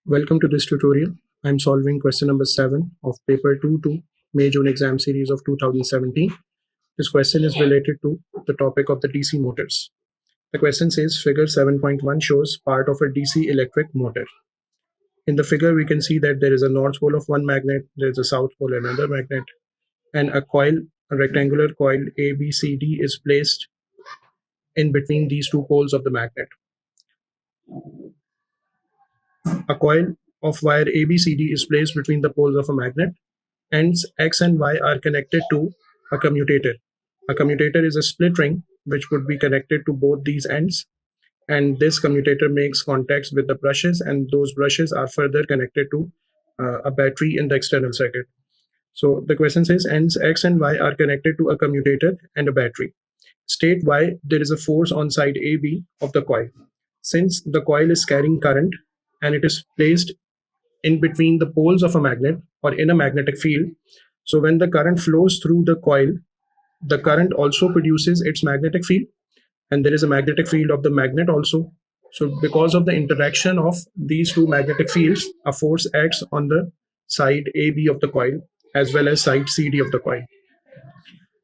Welcome to this tutorial. I'm solving question number 7 of paper 2 May-June exam series of 2017. This question is related to the topic of the DC motors. The question says figure 7.1 shows part of a DC electric motor. In the figure we can see that there is a north pole of one magnet, there is a south pole another magnet, and a rectangular coil ABCD is placed in between these two poles of the magnet. A coil of wire ABCD is placed between the poles of a magnet. Ends X and Y are connected to a commutator. A commutator is a split ring which would be connected to both these ends, and this commutator makes contacts with the brushes, and those brushes are further connected to a battery in the external circuit. So the question says ends X and Y are connected to a commutator and a battery. State why there is a force on side AB of the coil. Since the coil is carrying current and it is placed in between the poles of a magnet or in a magnetic field, so when the current flows through the coil, the current also produces its magnetic field, and there is a magnetic field of the magnet also. So because of the interaction of these two magnetic fields, a force acts on the side AB of the coil as well as side CD of the coil.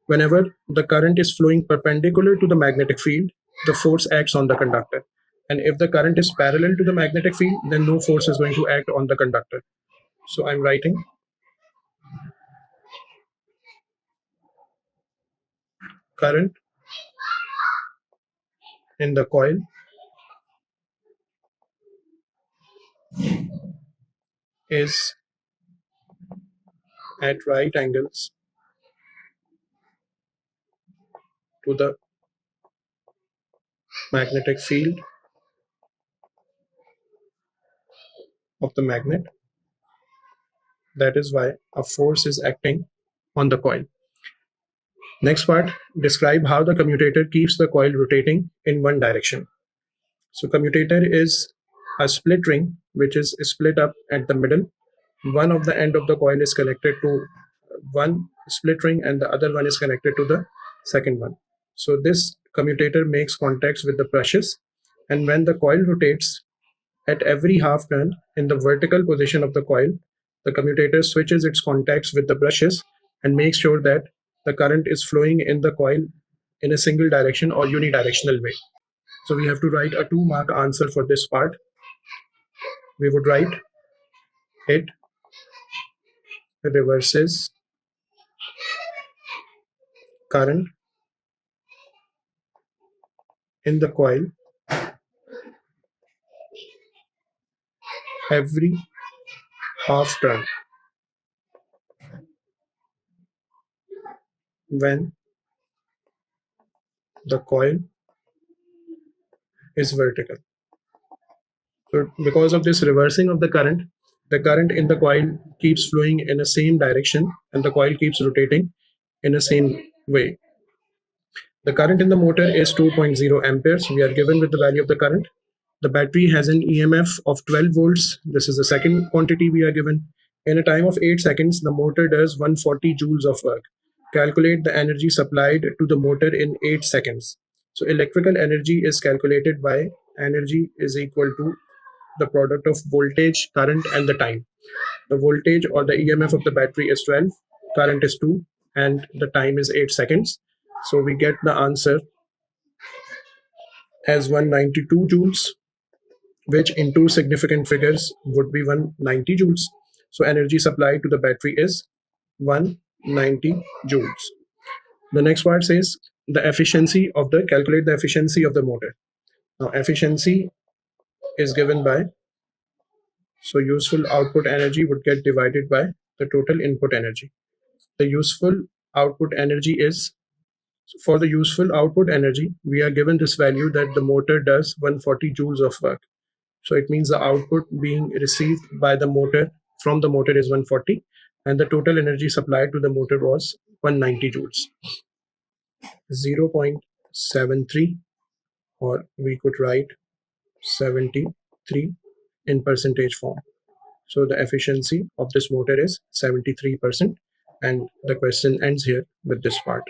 Whenever the current is flowing perpendicular to the magnetic field, the force acts on the conductor. And if the current is parallel to the magnetic field, then no force is going to act on the conductor. So I'm writing current in the coil is at right angles to the magnetic field of the magnet. That is why a force is acting on the coil. Next part, describe how the commutator keeps the coil rotating in one direction. So commutator is a split ring which is split up at the middle. One of the end of the coil is connected to one split ring and the other one is connected to the second one. So this commutator makes contacts with the brushes, and when the coil rotates at every half turn in the vertical position of the coil, the commutator switches its contacts with the brushes and makes sure that the current is flowing in the coil in a single direction or unidirectional way. So we have to write a 2-mark answer for this part. We would write it reverses current in the coil every half turn when the coil is vertical. So because of this reversing of the current in the coil keeps flowing in the same direction and the coil keeps rotating in the same way. The current in the motor is 2.0 amperes. We are given with the value of the current. The battery has an EMF of 12 volts. This is the second quantity we are given. In a time of 8 seconds, the motor does 140 joules of work. Calculate the energy supplied to the motor in 8 seconds. So electrical energy is calculated by energy is equal to the product of voltage, current, and the time. The voltage or the EMF of the battery is 12, current is 2, and the time is 8 seconds. So we get the answer as 192 joules, which in two significant figures would be 190 joules. So energy supplied to the battery is 190 joules. The next part says calculate the efficiency of the motor. Now efficiency is given by, so useful output energy would get divided by the total input energy. The useful output energy is, for the useful output energy, we are given this value that the motor does 140 joules of work. So it means the output being received by the motor from the motor is 140, and the total energy supplied to the motor was 190 joules. 0.73, or we could write 73 in percentage form. So the efficiency of this motor is 73%, and the question ends here with this part.